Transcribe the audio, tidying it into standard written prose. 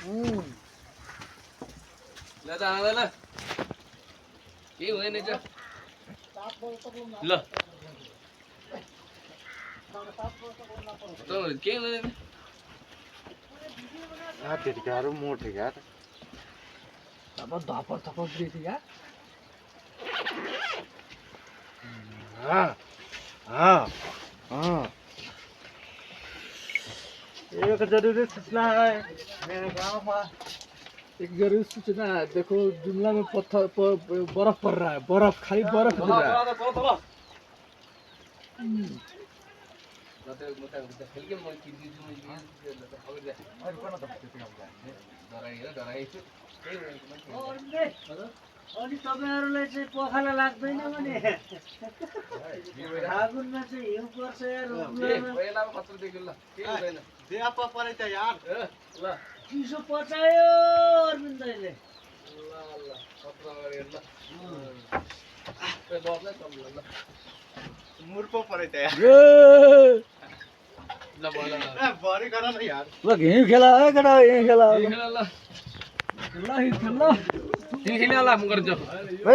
ल त आउँदा ल के हुँदैन छ ल के हुँदैन तिर्काहरू मोटे यार अब धपर थपर दिएथी यार हाँ हाँ हाँ एक जरूरी सूचना है मेरे गांव में एक जरूरी सूचना है देखो जुमला में पत्थर बर्फ पड़ रहा है बर्फ खाली बर्फ गिर रहा है अनि तपाईहरुलाई चाहिँ पखाला लाग्दैन भने फागुनमा चाहिँ हिउँ पर्छ यार दे आपा परे त यार चिसो पचायो अरविन्द दाइले मुर्को परे त यार भरे गर न यार ल हिउँ खेला है केटा हिउँ खेला ल हिउँ खेल्ला तिमी खेल्ने होला म गर्छु है